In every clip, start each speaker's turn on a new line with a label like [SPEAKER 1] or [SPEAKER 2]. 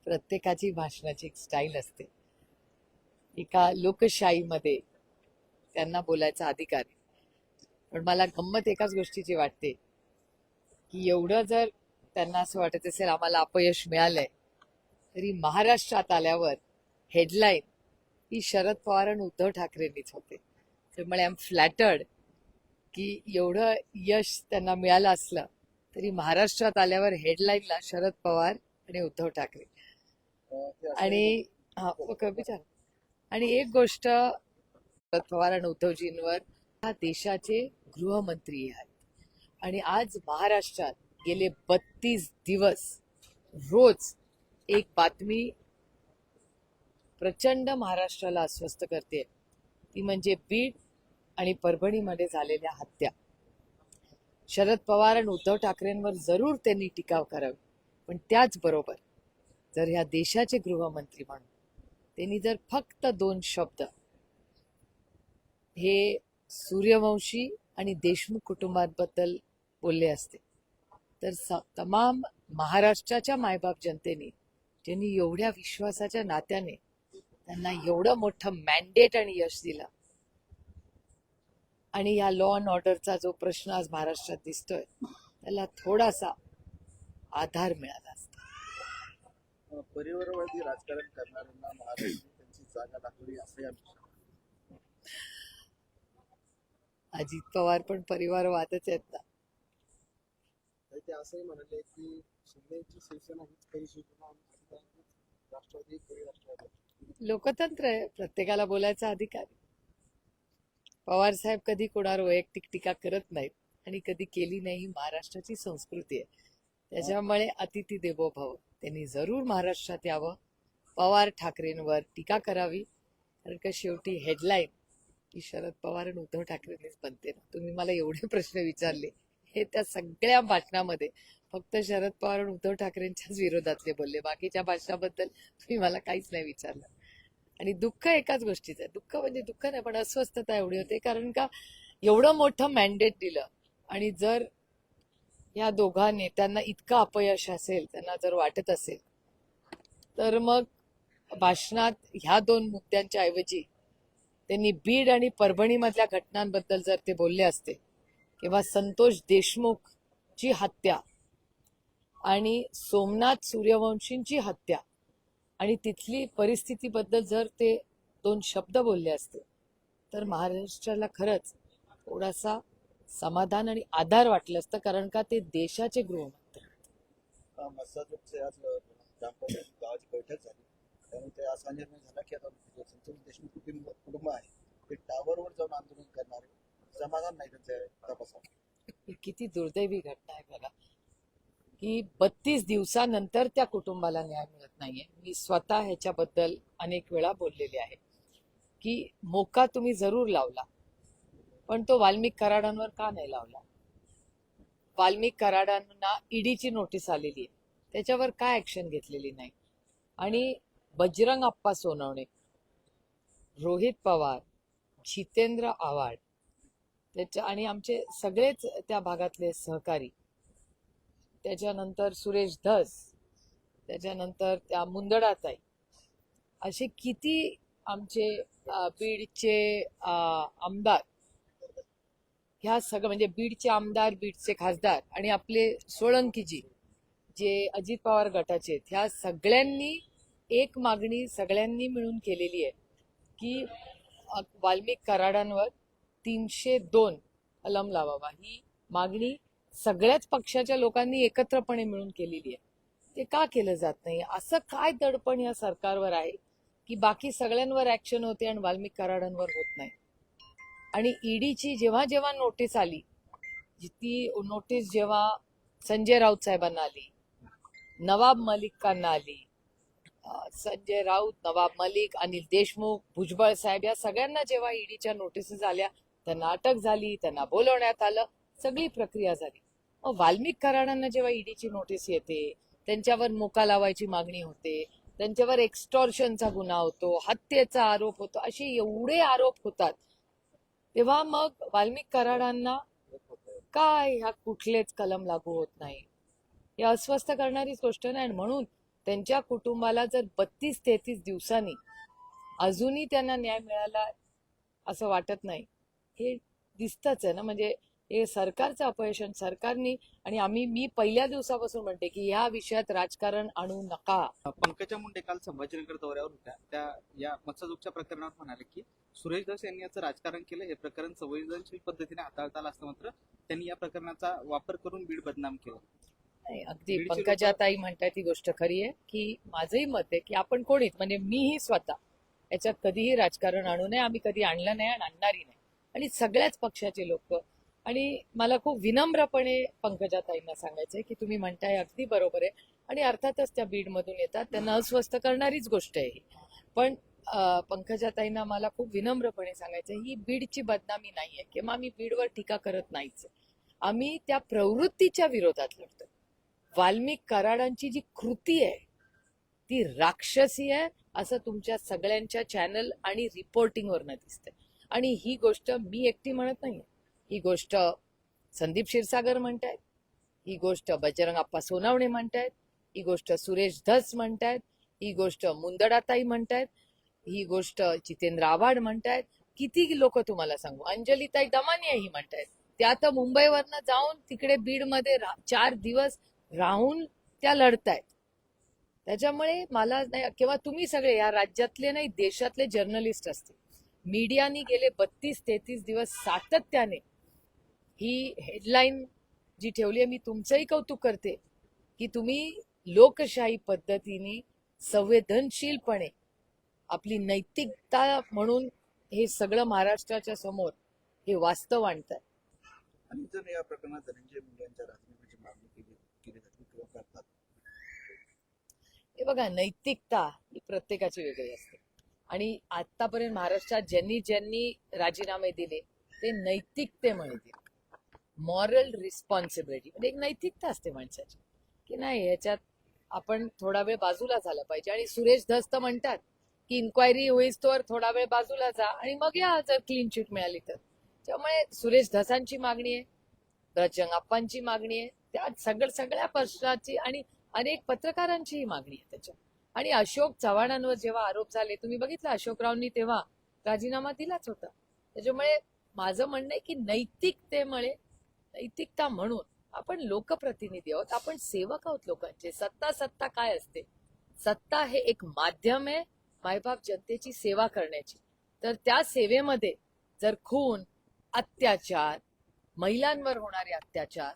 [SPEAKER 1] प्रत्येकाची भाषणाची एक स्टाईल असते. एका लोकशाहीमध्ये त्यांना बोलायचा अधिकार आहे. पण मला गंमत एकाच गोष्टीची वाटते की एवढं जर त्यांना असं वाटत असेल आम्हाला अपयश मिळालंय, तरी महाराष्ट्रात आल्यावर हेडलाईन ही शरद पवार आणि उद्धव ठाकरेंनीच होते. त्यामुळे आय एम फ्लॅटर्ड की एवढं यश त्यांना मिळालं असलं तरी महाराष्ट्रात आल्यावर हेडलाईनला शरद पवार आणि उद्धव ठाकरे. आणि विचार आणि एक गोष्ट, शरद पवार आणि उद्धवजींवर हा देशाचे गृहमंत्री आहेत आणि आज महाराष्ट्रात गेले 32 दिवस रोज एक बातमी प्रचंड महाराष्ट्राला अस्वस्थ करते, ती म्हणजे बीड आणि परभणीमध्ये झालेल्या हत्या. शरद पवार आणि उद्धव ठाकरेंवर जरूर त्यांनी टीका करावी, पण त्याचबरोबर जर ह्या देशाचे गृहमंत्री म्हणून त्यांनी जर फक्त 2 शब्द हे सूर्यवंशी आणि देशमुख कुटुंबाबद्दल बोलले असते, तर तमाम महाराष्ट्राच्या मायबाप जनतेने ज्यांनी एवढ्या विश्वासाच्या नात्याने त्यांना एवढं मोठं मॅन्डेट आणि यश दिलं, आणि या लॉ अँड ऑर्डरचा जो प्रश्न आज महाराष्ट्रात दिसतोय त्याला थोडासा आधार मिळाला असता.
[SPEAKER 2] परिवारवादी राजकारण करणाऱ्यांना महाराष्ट्राने त्यांची जागा दाखवली असे
[SPEAKER 1] अजित पवार पण परिवारवादच आहेत ना.
[SPEAKER 2] ते असंही म्हणाले की शिंदेची शिवसेना हीच खरी शिवसेना, राष्ट्रवादी खरी राष्ट्रवादी.
[SPEAKER 1] लोकतंत्र आहे, प्रत्येकाला बोलायचा अधिकार आहे. पवार साहेब कधी कोणावर वैयक्तिक टीका करत नाहीत आणि कधी केली नाही. ही महाराष्ट्राची संस्कृती आहे. त्याच्यामुळे अतिथी देवो भव, त्यांनी जरूर महाराष्ट्रात यावं, पवार ठाकरेंवर टीका करावी, कारण का शेवटी हेडलाईन की शरद पवार आणि उद्धव ठाकरेंनीच बनते ना. तुम्ही मला एवढे प्रश्न विचारले, हे त्या सगळ्या भाषणामध्ये फक्त शरद पवार आणि उद्धव ठाकरेंच्याच विरोधातले बोलले, बाकीच्या भाषणाबद्दल तुम्ही मला काहीच नाही विचारलं. आणि दुःख एकाच गोष्टीचं आहे, दुःख म्हणजे दुःख नाही पण अस्वस्थता एवढी होते, कारण का एवढं मोठं मॅन्डेट दिलं आणि जर या दोघा नेत्यांना इतकं अपयश असेल, त्यांना जर वाटत असेल, तर मग भाषणात ह्या 2 मुद्द्यांच्या ऐवजी त्यांनी बीड आणि परभणीमधल्या घटनांबद्दल जर ते बोलले असते किंवा संतोष देशमुखची हत्या आणि सोमनाथ सूर्यवंशींची हत्या आणि तिथली परिस्थितीबद्दल जर ते 2 शब्द बोलले असते, तर महाराष्ट्राला खरंच थोडासा समाधान आणि आधार वाटलं असतं, कारण का ते देशाचे गृहमंत्री.
[SPEAKER 2] मसाजोगचे आज गावाची बैठक झाली, त्यामुळे ते असा निर्णय झाला की आता संतोष देशमुख कुटुंब आहे ते टावरवर जाऊन आंदोलन करणारे, समाधान नाही त्यांच्या तपासात.
[SPEAKER 1] किती दुर्दैवी घटना आहे बघा की 32 दिवसानंतर त्या कुटुंबाला न्याय मिळत नाहीये. मी स्वतः ह्याच्याबद्दल अनेक वेळा बोललेले आहे की मोका तुम्ही जरूर लावला, पण तो वाल्मिक कराडांवर का नाही लावला? वाल्मिक कराडांना ईडीची नोटीस आलेली आहे, त्याच्यावर का ऍक्शन घेतलेली नाही? आणि बजरंग अप्पा सोनवणे, रोहित पवार, जितेंद्र आव्हाड त्याच्या आणि आमचे सगळेच त्या भागातले सहकारी, त्याच्यानंतर सुरेश धस, त्याच्यानंतर त्या मुंदडाताई, असे किती आमचे बीडचे आमदार, ह्या सगळं म्हणजे बीडचे आमदार, बीडचे खासदार आणि आपले सोळंकीजी जे अजित पवार गटाचे आहेत, ह्या सगळ्यांनी एक मागणी सगळ्यांनी मिळून केलेली आहे की वाल्मिक कराडांवर 302 कलम लावावा. ही मागणी सगळ्याच पक्षाच्या लोकांनी एकत्रपणे मिळून केलेली आहे. ते का केलं जात नाही? असं काय दडपण या सरकारवर आहे की बाकी सगळ्यांवर ऍक्शन होते आणि वाल्मिक कराडांवर होत नाही? आणि ईडीची जेव्हा जेव्हा नोटीस आली, ती नोटीस जेव्हा संजय राऊत साहेबांना आली, नवाब मलिकांना आली, संजय राऊत, नवाब मलिक, अनिल देशमुख, भुजबळ साहेब या सगळ्यांना जेव्हा ईडीच्या नोटीसेस आल्या, त्यांना अटक झाली, त्यांना बोलवण्यात आलं, सगळी प्रक्रिया झाली. मग वाल्मिक कराडांना जेव्हा ईडीची नोटीस येते, त्यांच्यावर मोका लावायची मागणी होते, त्यांच्यावर एक्स्टॉर्शनचा गुन्हा होतो, हत्येचा आरोप होतो, असे एवढे आरोप होतात, तेव्हा मग वाल्मिक कराडांना काय ह्या कुठलेच कलम लागू होत नाही? हे अस्वस्थ करणारीच गोष्ट नाही. म्हणून त्यांच्या कुटुंबाला जर 32-33 दिवसांनी अजूनही त्यांना न्याय मिळाला असं वाटत नाही, हे दिसतच आहे ना. म्हणजे हे सरकारचं अपयश आहे. सरकारनी आणि मी पहिल्या दिवसापासून म्हणते की ह्या विषयात राजकारण आणू नका.
[SPEAKER 3] पंकजा मुंडे काल संभाजीनगर दौऱ्यावर होत्या. त्या या मत्स्यजोगच्या प्रकरणावर म्हणाले की सुरेश धस यांनी याचं राजकारण केलं, हे प्रकरण संवेदनशील पद्धतीने हाताळता आलं असतं, मात्र त्यांनी या प्रकरणाचा वापर करून बीड बदनाम केलं.
[SPEAKER 1] नाही, अगदी
[SPEAKER 3] बीडची
[SPEAKER 1] पंकजाताई म्हणतात ती गोष्ट खरी आहे की माझंही मत आहे की आपण कोणीच म्हणजे मीही स्वतः याच्यात कधीही राजकारण आणू नये. आम्ही कधी आणलं नाही आणि आणणारही नाही. आणि सगळ्याच पक्षाचे लोक आणि मला खूप विनम्रपणे पंकजाताईंना सांगायचंय की तुम्ही म्हणताय अगदी बरोबर आहे आणि अर्थातच त्या बीडमधून येतात, त्यांना अस्वस्थ करणारीच गोष्ट आहे ही. पण पंकजाताईंना मला खूप विनम्रपणे सांगायचं ही बीडची बदनामी नाहीये किंवा आम्ही बीडवर टीका करत नाहीच. आम्ही त्या प्रवृत्तीच्या विरोधात लढतो. वाल्मिक कराडांची जी कृती आहे ती राक्षसी आहे असं तुमच्या सगळ्यांच्या चॅनल आणि रिपोर्टिंगवरनं दिसतंय. आणि ही गोष्ट मी एकटी म्हणत नाहीये, ही गोष्ट संदीप क्षीरसागर म्हणतायत, ही गोष्ट बजरंग अप्पा सोनवणे म्हणतायत, ही गोष्ट सुरेश धस म्हणतायत, ही गोष्ट मुंदडाताई म्हणतायत, ही गोष्ट जितेंद्र आव्हाड म्हणतायत. किती लोक तुम्हाला सांगू, अंजलीताई दमानिया ही म्हणतायत. त्या तर मुंबईवरनं जाऊन तिकडे बीडमध्ये 4 दिवस राहून त्या लढतायत. त्याच्यामुळे मला नाही किंवा तुम्ही सगळे या राज्यातले नाही देशातले जर्नलिस्ट असतील, मीडियानी गेले 32-33 दिवस सातत्याने ही हेडलाईन जी ठेवली आहे, मी तुमचंही कौतुक करते की तुम्ही लोकशाही पद्धतीने संवेदनशीलपणे आपली नैतिकता म्हणून हे सगळं महाराष्ट्राच्या समोर हे वास्तव आणताय.
[SPEAKER 2] आणि जर या प्रकरणात धनंजय मुंडे यांच्या राजीनाम्याची मागणी केली जाते किंवा करतात,
[SPEAKER 1] हे बघा, नैतिकता ही प्रत्येकाची वेगळी असते आणि आतापर्यंत महाराष्ट्रात ज्यांनी ज्यांनी राजीनामे दिले ते नैतिकतेमुळे दिले. मॉरल रिस्पॉन्सिबिलिटी म्हणजे एक नैतिकता असते माणसाची की नाही याच्यात आपण थोडा वेळ बाजूला झाला पाहिजे. आणि सुरेश धस तर म्हणतात की इन्क्वायरी होईस तोवर थोडा वेळ बाजूला जा आणि मग या जर क्लीन चिट मिळाली तर. त्यामुळे सुरेश धसांची मागणी आहे, बजरंग अप्पांची मागणी आहे, त्यात सगळ्या पक्षाची आणि अनेक पत्रकारांचीही मागणी आहे त्याच्यात. आणि अशोक चव्हाणांवर जेव्हा आरोप झाले तुम्ही बघितलं, अशोकरावांनी तेव्हा राजीनामा दिलाच होता. त्याच्यामुळे माझं म्हणणं आहे की नैतिकता म्हणून आपण लोकप्रतिनिधी आहोत, आपण सेवक आहोत लोकांचे. सत्ता काय असते? सत्ता हे एक माध्यम आहे मायबाप जनतेची सेवा करण्याची. तर त्या सेवेमध्ये जर खून, अत्याचार, महिलांवर होणारे अत्याचार,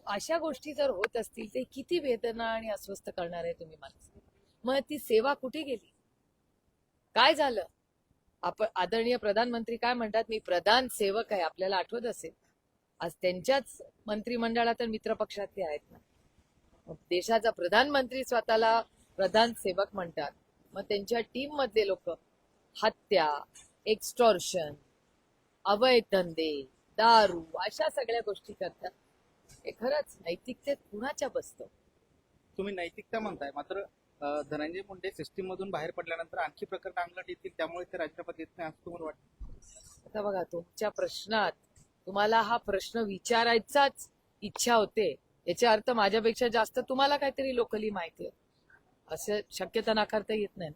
[SPEAKER 1] अशा गोष्टी जर होत असतील ते किती वेदना आणि अस्वस्थ करणार आहे तुम्ही मला सांगा. मग ती सेवा कुठे गेली? काय झालं? आपण आदरणीय प्रधानमंत्री काय म्हणतात, मी प्रधान सेवक आहे, आपल्याला आठवत असेल. आज त्यांच्याच मंत्रिमंडळात तर मित्रपक्षातले आहेत ना. मग देशाचा प्रधानमंत्री स्वतःला प्रधान सेवक म्हणतात, मग त्यांच्या टीम मधले लोक हत्या, एक्स्टॉर्शन, अवैध धंदे, दारू अशा सगळ्या गोष्टी करतात. हे खरंच नैतिकतेत कुणाच्या बसतं?
[SPEAKER 3] तुम्ही नैतिकता म्हणताय, मात्र धनंजय मुंडे सिस्टीम मधून बाहेर पडल्यानंतर आणखी प्रकरण अंगलट येतील, त्यामुळे ते राजीनामा देत नाही असं तुम्हाला वाटतं?
[SPEAKER 1] आता बघा, तुमच्या प्रश्नात तुम्हाला हा प्रश्न विचारायचाच इच्छा होते, याचा अर्थ माझ्यापेक्षा जास्त तुम्हाला काहीतरी लोकली माहिती आहे, असं शक्यता नाकारता येत नाही.